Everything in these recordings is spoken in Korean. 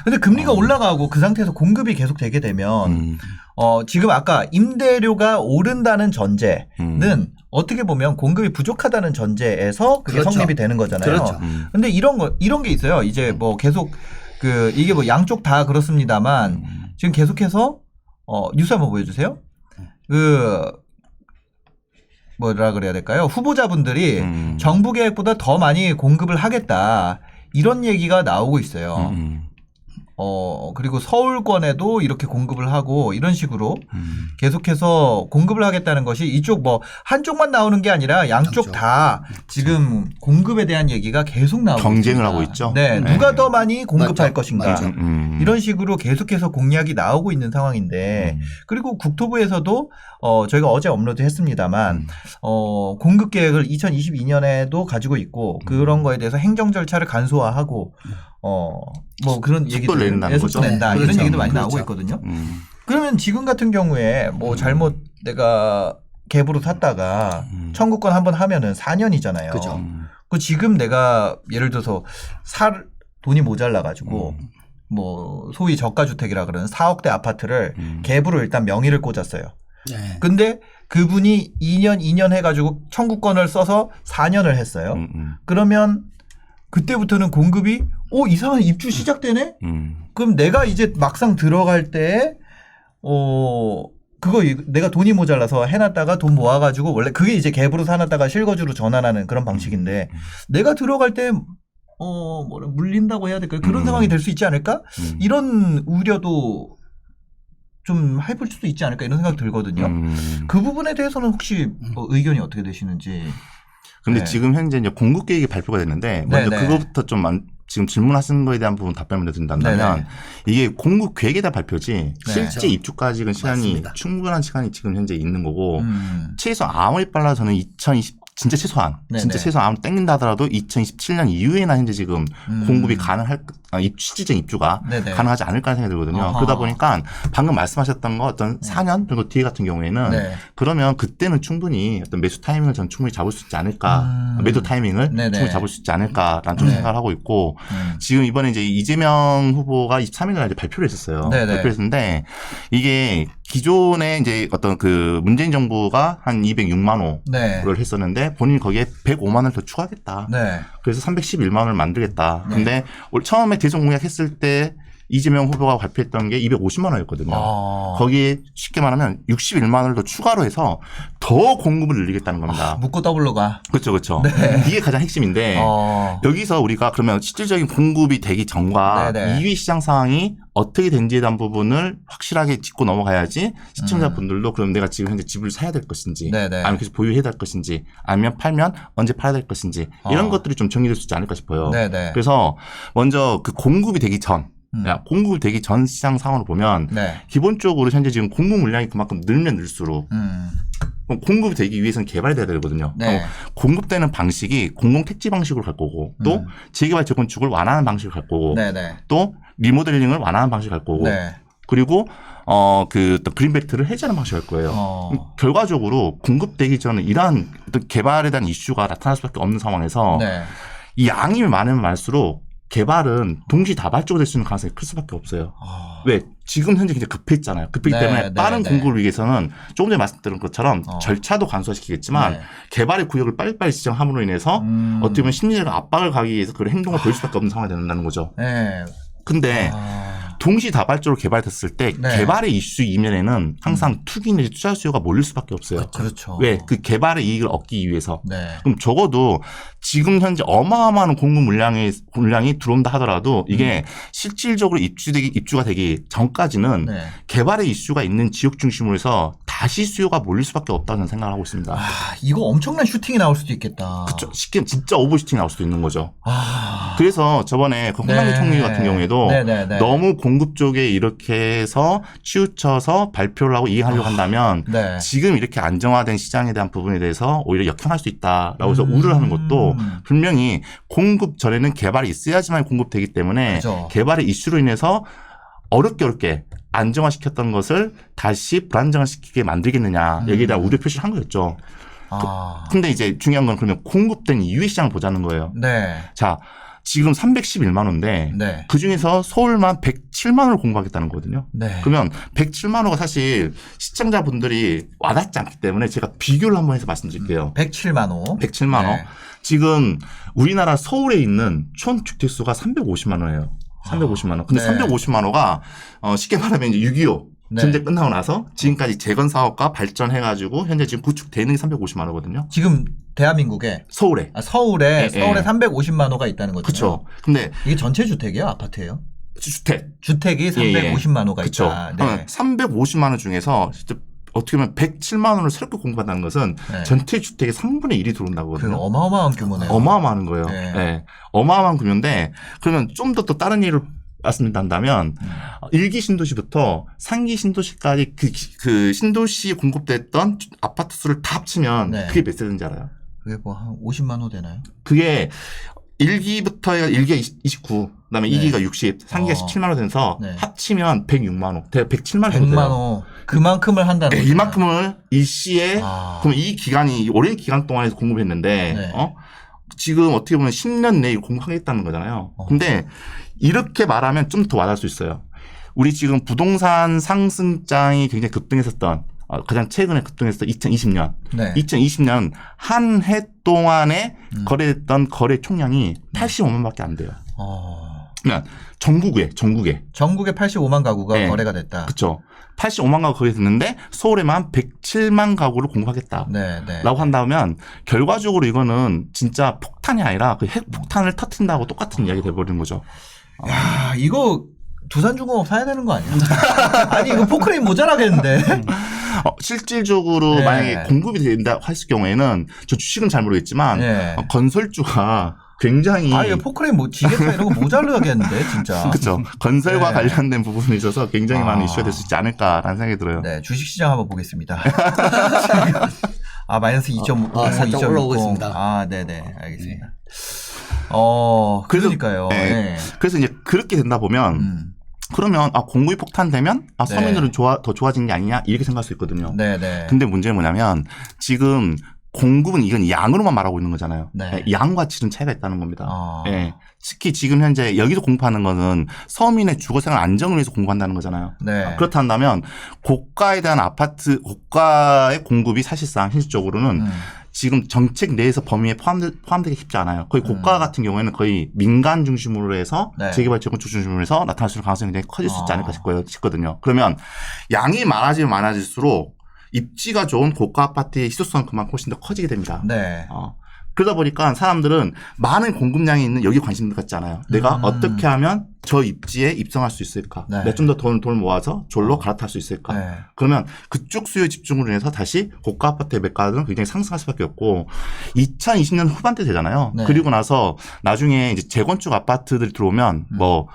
근데 금리가 올라가고 그 상태에서 공급이 계속 되게 되면 지금 아까 임대료가 오른다는 전제는 어떻게 보면 공급이 부족하다는 전제에서 그게 그렇죠. 성립이 되는 거잖아요. 그렇죠. 근데 이런 게 있어요. 이제 뭐 계속 이게 뭐 양쪽 다 그렇습니다만 지금 계속해서 뉴스 한번 보여주세요. 뭐라 그래야 될까요? 후보자분들이 정부 계획보다 더 많이 공급을 하겠다. 이런 얘기가 나오고 있어요. 그리고 서울권에도 이렇게 공급을 하고 이런 식으로 계속해서 공급을 하겠다는 것이 이쪽 뭐 한쪽만 나오는 게 아니라 양쪽 다 지금 공급에 대한 얘기가 계속 나오고 경쟁을 있습니다. 하고 있죠. 네, 네. 누가 더 많이 공급할 맞죠. 것인가. 맞죠. 이런 식으로 계속해서 공약이 나오고 있는 상황인데 그리고 국토부에서도 저희가 어제 업로드했습니다만 공급 계획을 2022년에도 가지고 있고 그런 거에 대해서 행정 절차를 간소화하고 뭐 그런 얘기도 낸다는 거죠. 낸다 네, 이런 그렇죠. 얘기도 많이 그렇죠. 나오고 있거든요. 그러면 지금 같은 경우에 뭐 잘못 내가 갭으로 샀다가 청구권 한번 하면은 4년이잖아요. 그죠. 그 지금 내가 예를 들어서 살 돈이 모자라 가지고 뭐 소위 저가 주택이라 그러는 4억대 아파트를 갭으로 일단 명의를 꽂았어요. 네. 근데 그분이 2년 해가지고 청구권을 써서 4년을 했어요. 그러면 그때부터는 공급이 이상한 입주 시작되네? 그럼 내가 이제 막상 들어갈 때 그거 내가 돈이 모자라서 해놨다가 돈 모아가지고 원래 그게 이제 갭으로 사놨다가 실거주로 전환하는 그런 방식인데 내가 들어갈 때 뭐라 물린다고 해야 될까요? 그런 상황이 될 수 있지 않을까? 이런 우려도 좀 해볼 수도 있지 않을까 이런 생각 들거든요. 그 부분에 대해서는 혹시 의견이 어떻게 되시는지. 근데 네. 지금 현재 이제 공급 계획이 발표가 됐는데 먼저 네네. 그거부터 좀 지금 질문하신 거에 대한 부분 답변을 드린다면 네네. 이게 공급 계획에 대한 발표지 네. 실제 입주까지는 시간이 맞습니다. 충분한 시간이 지금 현재 있는 거고 음. 최소 아무리 빨라도 저는 2020 진짜 최소한 네네. 진짜 최소한 아무리 땡긴다 하더라도 2027년 이후에나 현재 지금 공급이 가능할 실질적 입주가 네네. 가능하지 않을까 생각이 들거든요. 아하. 그러다 보니까 방금 말씀하셨던 거 어떤 4년 정도 뒤에 같은 경우에는 네. 그러면 그때는 충분히 어떤 매수 타이밍을 전 충분히 잡을 수 있지 않을까 매도 타이밍을 네네. 충분히 잡을 수 있지 않을까라는 좀 네. 생각을 하고 있고 지금 이번에 이제 이재명 후보가 23일 날 이제 발표를 했었어요. 네네. 발표를 했는데 이게 기존에 이제 어떤 그 문재인 정부가 한 206만 네. 호를 했었는데 본인이 거기에 105만 원을 더 추가하겠다. 네. 그래서 311만 원을 만들겠다. 근데 처음에 대선 공약했을 때 이재명 후보가 발표했던 게 250만 원이었거든요. 거기에 쉽게 말하면 61만 원을 더 추가로 해서 더 공급을 늘리겠다는 겁니다. 묶고 더블로 가. 그렇죠, 그렇죠. 네. 이게 가장 핵심인데 여기서 우리가 그러면 실질적인 공급이 되기 전과 네네. 이후 시장 상황이 어떻게 된지에 대한 부분을 확실하게 짚고 넘어가야지 시청자분들도 그럼 내가 지금 현재 집을 사야 될 것인지 네네. 아니면 계속 보유해야 될 것인지 아니면 팔면 언제 팔아야 될 것인지 이런 것들이 좀 정리될 수 있지 않을까 싶어요. 네네. 그래서 먼저 그 공급이 되기 전 공급이 되기 전 시장 상황을 보면 네. 기본적으로 현재 지금 공급 물량이 그만큼 늘면 늘수록 그럼 공급이 되기 위해서는 개발돼야 되거든요. 네. 그럼 공급되는 방식이 공공택지 방식으로 갈 거고 또 재개발 재건축을 완화하는 방식을 갈 거고 네네. 또 리모델링을 완화하는 방식을 갈 거고 네. 그리고 그 또 그린벨트를 해제하는 방식을 갈 거예요. 결과적으로 공급되기 전에 이러한 어떤 개발에 대한 이슈가 나타날 수밖에 없는 상황에서 네. 이 양이 많으면 많을수록 개발은 동시다발적으로 될 수 있는 가능성이 클 수밖에 없어요. 왜? 지금 현재 굉장히 급했잖아요. 급했기 네, 때문에 네, 빠른 네. 공급을 위해서는 조금 전에 말씀드린 것처럼 절차도 간소화시키겠지만 네. 개발의 구역을 빨리빨리 지정함으로 인해서 어떻게 보면 심리적 압박을 가기 위해서 그런 행동을 보일 수밖에 없는 상황이 된다는 거죠. 네. 근데 동시다발적으로 개발됐을 때 네. 개발의 이슈 이면에는 항상 투기 내지 투자 수요가 몰릴 수밖에 없어요. 그렇죠. 왜? 그 개발의 이익을 얻기 위해서. 네. 그럼 적어도 지금 현재 어마어마한 공급 물량이 들어온다 하더라도 이게 실질적으로 입주가 되기 전까지는 네. 개발의 이슈가 있는 지역 중심으로 해서 다시 수요가 몰릴 수밖에 없다는 생각을 하고 있습니다. 이거 엄청난 슈팅이 나올 수도 있겠다. 그렇죠. 쉽게 진짜 오버슈팅이 나올 수도 있는 거죠. 아. 그래서 저번에 그 홍남기 네. 총리 같은 경우에도 네네네. 너무 공급 쪽에 이렇게 해서 치우쳐서 발표를 하고 이행하려고 한다면 네. 지금 이렇게 안정화된 시장에 대한 부분에 대해서 오히려 역행할 수 있다라고 해서 우려를 하는 것도 분명히 공급 전에는 개발이 있어야지만 공급되기 때문에 그죠. 개발의 이슈로 인해서 어렵게 안정화시켰던 것을 다시 불안정화시키게 만들겠느냐 여기에 대한 우려 표시를 한 거였죠. 근데 이제 중요한 건 그러면 공급된 이후의 시장을 보자는 거예요. 네. 자, 지금 311만 원인데 네. 그중에서 서울만 107만 원을 공부하겠다는 거거든요. 네. 그러면 107만 원가 사실 시청자분들이 와닿지 않기 때문에 제가 비교를 한번 해서 말씀드릴게요. 107만 호. 107만 원. 네. 지금 우리나라 서울에 있는 촌주택수가 350만 원이에요. 350만 원. 근데 네. 350만 원가 쉽게 말하면 이제 6.25 네. 전쟁 끝나고 나서 지금까지 재건 사업과 발전해가지고 현재 지금 구축되는 게 350만 원이거든요. 지금 대한민국에 서울에. 서울에 예, 350만 호가 있다는 거죠. 그렇죠. 근데 이게 전체 주택이에요, 아파트예요? 주택. 주택이 350만 호가 그렇죠. 있다. 네. 350만 원 중에서 진짜 어떻게 보면 107만 원을 새롭게 공부한다는 것은 네. 전체 주택의 3분의 1이 들어온다고 그 하거든요. 어마어마한 규모네요. 어마어마한 거예요. 네. 네. 어마어마한 규모인데 그러면 좀 더 또 다른 일을 말씀드린다면 1기 신도시부터 3기 신도시까지 그 신도시에 공급됐던 아파트 수를 다 합치면 네. 그게 몇 세인지 알아요? 그게 뭐 한 50만 호 되나요? 그게 1기부터 1기가 29, 그다음에 네. 2기가 60, 3기가 17만 원 돼서 네. 합치면 106만 원. 대략 107만 원 정도 100만 돼요. 호. 그만큼을 한다는 네, 거죠. 이만큼을 일시에 그럼 이 기간이 오랜 기간 동안에서 공급했는데 네. 지금 어떻게 보면 10년 내에 공급하겠다는 거잖아요. 근데 이렇게 말하면 좀 더 와닿을 수 있어요. 우리 지금 부동산 상승장이 굉장히 급등했었던 가장 최근에 급등했었던 2020년. 네. 2020년 한 해 동안에 거래됐던 거래 총량이 85만밖에 안 돼요. 그러면 전국에 전국에 85만 가구가 네. 거래가 됐다. 그렇죠. 85만 가구 거래됐는데 서울에만 107만 가구를 공급하겠다. 네, 네. 라고 한다면 결과적으로 이거는 진짜 폭탄이 아니라 그 핵폭탄을 터트린다고 똑같은 이야기 돼버리는 거죠. 야, 이거 두산중공업 사야 되는 거 아니야? 아니, 이거 포크레인 모자라겠는데. 실질적으로 네. 만약에 공급이 된다 했을 경우에는 저 주식은 잘 모르겠지만 네. 건설주가 굉장히 아, 이거 포크레인 지게차 이런 거 모자라겠는데, 진짜. 그렇죠. 건설과 네. 관련된 부분에 있어서 굉장히 많은 이슈가 될 수 있지 않을까라는 생각이 들어요. 네, 주식시장 한번 보겠습니다. 마이너스 2.5, 살짝 올라오고 있습니다. 아, 네네. 알겠습니다. 그러니까요. 네. 네. 그래서 이제 그렇게 된다 보면 그러면 공급이 폭탄되면 네. 서민들은 더 좋아진 게 아니냐 이렇게 생각할 수 있거든요. 네네. 근데 문제는 뭐냐면 지금 공급은 이건 양으로만 말하고 있는 거잖아요. 네. 양과 질은 차이가 있다는 겁니다. 네. 특히 지금 현재 여기서 공급하는 것은 서민의 주거생활 안정을 위해서 공급한다는 거잖아요. 네. 그렇다면 고가에 대한 아파트, 고가의 공급이 사실상 현실적으로는 지금 정책 내에서 범위에 포함되기 쉽지 않아요. 거의 고가 같은 경우에는 거의 민간 중심으로 해서 네. 재개발 지역 건축 중심으로 해서 나타날 수 있는 가능성이 굉장히 커질 수 있지 않을까 싶거든요. 그러면 양이 많아지면 많아질수록 입지가 좋은 고가 아파트의 희소성은 그만큼 훨씬 더 커지게 됩니다. 네. 그러다 보니까 사람들은 많은 공급량이 있는 여기 관심 갖지 않아요. 내가 어떻게 하면 저 입지에 입성할 수 있을까? 네. 내가 좀 더 돈을 모아서 졸로 갈아탈 수 있을까? 네. 그러면 그쪽 수요 집중으로 인해서 다시 고가 아파트의 매가는 굉장히 상승할 수밖에 없고 2020년 후반대 되잖아요. 네. 그리고 나서 나중에 이제 재건축 아파트들이 들어오면 뭐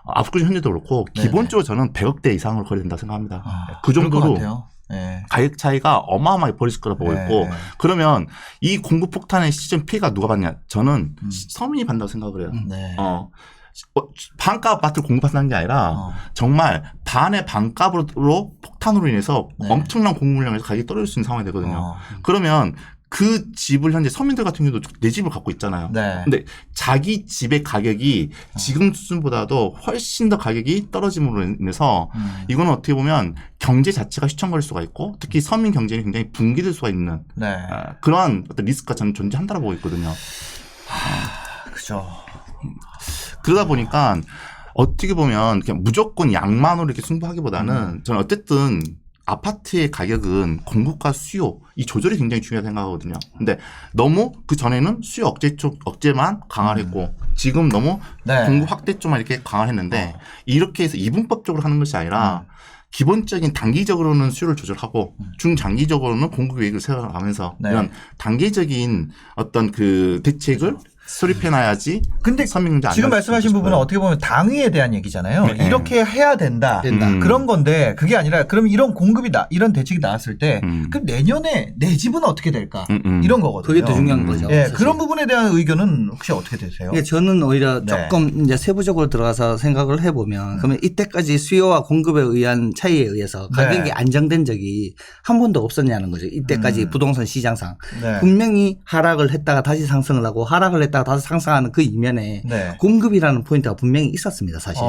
압구정 현대도 그렇고 기본적으로 저는 100억대 이상으로 거래된다고 생각합니다. 그 그럴 것 정도로 같아요. 네. 가격 차이가 어마어마하게 벌어질 거라 보고 있고 그러면 이 공급 폭탄의 시즌 피해가 누가 받냐? 저는 서민이 받는다고 생각을 해요. 네. 반값 아파트를 공급한다는 게 아니라 정말 반의 반값으로 폭탄으로 인해서 엄청난 공급량에서 가격이 떨어질 수 있는 상황이 되거든요. 그러면 그 집을 현재 서민들 같은 경우도 내 집을 갖고 있잖아요. 네. 근데 자기 집의 가격이 지금 수준보다도 훨씬 더 가격이 떨어짐으로 인해서 이거는 어떻게 보면 경제 자체가 휘청거릴 수가 있고 특히 서민 경제는 굉장히 붕괴될 수가 있는 네. 그러한 어떤 리스크가 저는 존재한다고 보고 있거든요. 그죠. 그러다 보니까 어떻게 보면 그냥 무조건 양만으로 이렇게 승부하기보다는 저는 어쨌든 아파트의 가격은 공급과 수요 이 조절이 굉장히 중요하다고 생각하거든요. 근데 너무 그 전에는 수요 억제만 강화를 했고 지금 너무 공급 확대 쪽만 이렇게 강화를 했는데 이렇게 해서 이분법적으로 하는 것이 아니라 기본적인 단기적으로는 수요를 조절하고 중장기적으로는 공급 계획을 세워가면서 이런 단계적인 어떤 그 대책을 수립해놔야지. 근데 지금 말씀하신 부분은 어떻게 보면 당위에 대한 얘기잖아요. 네. 이렇게 해야 된다. 그런 건데 그게 아니라 그럼 이런 공급이 이런 대책이 나왔을 때 그럼 내년에 내 집은 어떻게 될까? 이런 거거든요. 그게 더 중요한 거죠. 예, 그런 부분에 대한 의견은 혹시 어떻게 되세요? 저는 오히려 조금 이제 세부적으로 들어가서 생각을 해보면 그러면 이때까지 수요와 공급에 의한 차이에 의해서 가격이 안정된 적이 한 번도 없었냐는 거죠. 이때까지 부동산 시장상 분명히 하락을 했다가 다시 상승을 하고 하락을 했다가 상승했다가 다시 상승하는 그 이면에 네. 공급이라는 포인트가 분명히 있었습니다. 사실.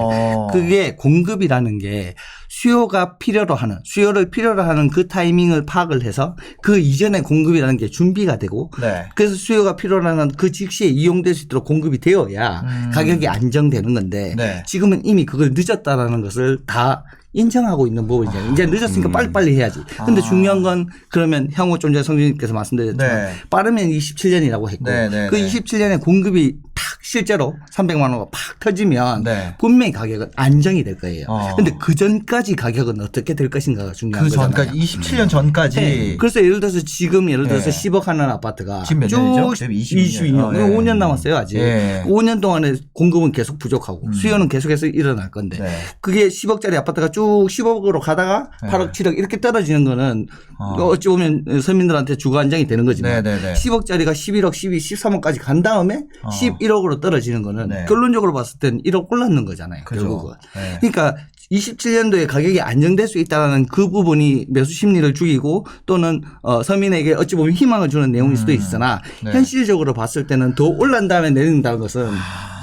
그게 공급이라는 게 수요를 필요로 하는 그 타이밍을 파악을 해서 그 이전에 공급이라는 게 준비가 되고 네. 그래서 수요가 필요로 하는 그 즉시에 이용될 수 있도록 공급이 되어야 가격이 안정되는 건데 네. 지금은 이미 그걸 늦었다라는 것을 다 인정하고 있는 부분이죠. 이제 늦었으니까 빨리빨리 해야지. 근데 중요한 건 그러면 향후 좀 전에 성준님께서 말씀드렸지만 네. 빠르면 27년이라고 했고 네, 네, 그 네. 27년에 공급이 탁 실제로 300만 원가 팍 터지면 네. 분명히 가격은 안정이 될 거예요. 근데 어. 그 전까지 가격은 어떻게 될 것인가가 중요한 그 거잖아요. 전까지 27년 전까지 네. 그래서 예를 들어서 지금 예를 들어서 네. 10억 하는 아파트가 지금 몇 쭉 년이죠? 22년. 22년. 5년 남았어요 아직. 네. 5년 동안에 공급은 계속 부족하고 수요는 계속해서 일어날 건데 네. 그게 10억짜리 아파트가 쭉 10억으로 가다가 네. 8억 7억 이렇게 떨어지는 거는 어찌 보면 서민들한테 주거 안정이 되는 거지만 네, 네, 네. 10억짜리가 11억 12, 13억까지 간 다음에 11억으로 떨어지는 거는 네. 결론적으로 봤을 땐 1억 올랐는 거잖아요. 그죠. 결국은. 네. 그러니까 27년도에 가격이 안정될 수 있다는 그 부분이 매수 심리를 죽이고 또는 서민에게 어찌 보면 희망을 주는 내용일 수도 있으나 네. 현실적으로 봤을 때는 더 올란 다음에 내린다는 것은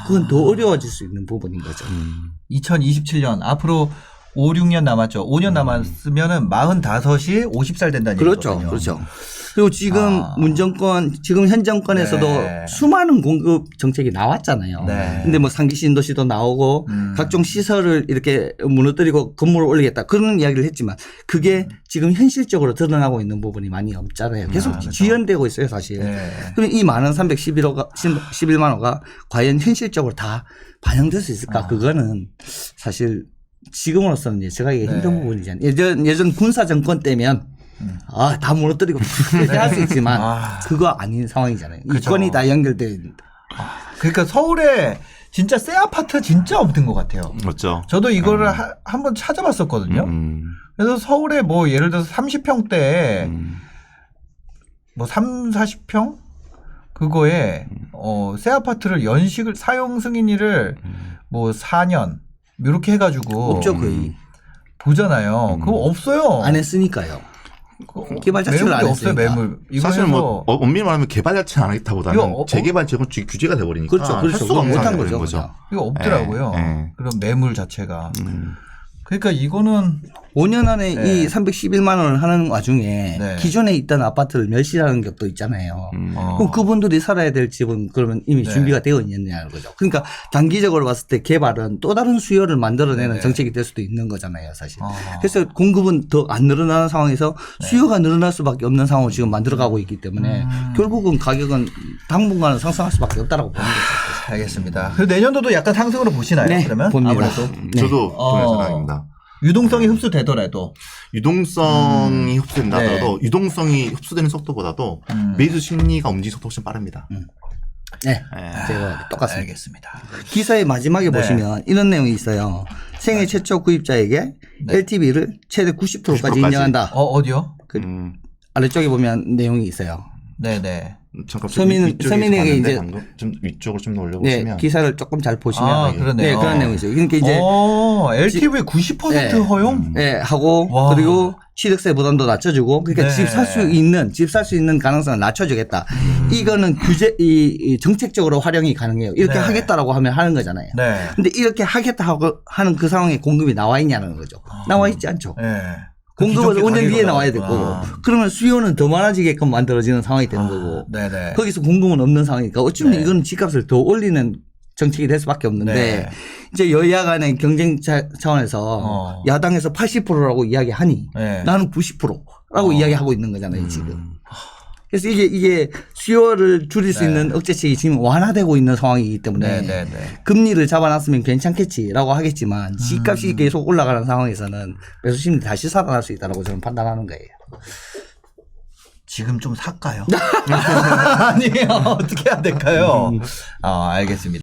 그건 더 어려워질 수 있는 부분인 거죠. 2027년 앞으로 5, 6년 남았죠. 5년 남았으면은 45이 50살 된다는 그렇죠. 얘기거든요. 그렇죠. 그리고 지금 지금 현 정권에서도 네. 수많은 공급 정책이 나왔잖아요. 네. 근데 뭐 상기 신도시도 나오고 각종 시설을 이렇게 무너뜨리고 건물을 올리겠다 그런 이야기를 했지만 그게 지금 현실적으로 드러나고 있는 부분이 많이 없잖아요. 계속 그렇죠. 지연되고 있어요, 사실. 네. 그럼 이 많은 311만 호가 과연 현실적으로 다 반영될 수 있을까? 그거는 사실 지금으로서는 예측하기 네. 힘든 부분이잖아요. 예전 군사 정권 때면 다 무너뜨리고 이렇게 할 수 있지만 그거 아닌 상황이잖아요. 그죠. 이권이 다 연결돼. 그러니까 서울에 진짜 새 아파트 진짜 없는 것 같아요. 맞죠. 저도 이거를 한번 찾아봤었거든요. 그래서 서울에 뭐 예를 들어서 30평대에 뭐 3, 40평 그거에 새 아파트를 연식을 사용 승인일을 뭐 4년 이렇게 해가지고 없죠, 거의. 보잖아요. 그거 없어요. 안 했으니까요. 개발 자체를 매물이 안 없어요. 했으니까. 매물. 사실 뭐 엄밀히 말하면 개발 자체는 안 하겠다보다는 재개발 재건축이 규제가 돼버리니까 그렇죠. 할 수가 그건 없는 못한 상황이 거죠. 되는 거죠. 이거 없더라고요. 그런 매물 자체가. 그러니까 이거는 5년 안에 네. 이 311만 원을 하는 와중에 네. 기존에 있던 아파트를 멸실하는 것도 있잖아요. 그럼 그분들이 살아야 될 집은 그러면 이미 네. 준비가 되어 있느냐는 거죠. 그러니까 단기적으로 봤을 때 개발은 또 다른 수요를 만들어내는 네. 정책이 될 수도 있는 거잖아요, 사실. 그래서 공급은 더 안 늘어나는 상황에서 수요가 늘어날 수밖에 없는 상황을 지금 만들어가고 있기 때문에 결국은 가격은 당분간은 상승할 수밖에 없다라고 보는 거죠. 알겠습니다. 그리고 내년도도 약간 상승으로 보시나요? 네, 그러면 봅니다. 아무래도 네. 저도 그런 생각입니다. 유동성이 흡수되더라도 유동성이 흡수된다 하더라도 유동성이 흡수되는 속도보다도 매수 심리가 움직이는 속도가 훨씬 빠릅니다. 네. 제가 똑같습니다. 알겠습니다. 기사의 마지막에 네. 보시면 이런 내용이 있어요. 생애 최초 구입자에게 네. LTV를 최대 90%까지 90%까지. 인정한다. 어디요? 그 아래쪽에 보면 내용이 있어요. 네네. 잠깐 서민에게 이제 방금 좀 위쪽으로 좀 더 네, 올려보시면 기사를 조금 잘 보시면 그러네요. 네, 그런 내용이 있어요. 그러니까 이제 LTV 90% 네. 허용? 네, 하고 와. 그리고 취득세 부담도 낮춰주고 그러니까 네. 집 살 수 있는 가능성을 낮춰주겠다. 이거는 이 정책적으로 활용이 가능해요. 이렇게 네. 하겠다라고 하면 하는 거잖아요. 네. 근데 이렇게 하겠다 하고 하는 그 상황에 공급이 나와 있냐는 거죠. 나와 있지 않죠. 네. 공급은 기존 5년 뒤에 가격으로 나와야 될 거고 나왔구나. 그러면 수요는 더 많아지게끔 만들어지는 상황이 되는 거고 네네. 거기서 공급은 없는 상황이니까 어쩌면 네. 이거는 집값을 더 올리는 정책이 될 수밖에 없는데 네. 이제 여야 간의 경쟁 차원에서 야당에서 80%라고 이야기하니 네. 나는 90%라고 이야기하고 있는 거잖아요 지금. 그래서 이게 수요를 줄일 수 네. 있는 억제책이 지금 완화되고 있는 상황이기 때문에 네네네. 금리를 잡아놨으면 괜찮겠지라고 하겠지만 집값이 계속 올라가는 상황에서는 매수 심리 다시 살아날 수 있다고 저는 판단하는 거예요. 지금 좀 살까요? 아니에요. 어떻게 해야 될까요? 알겠습니다.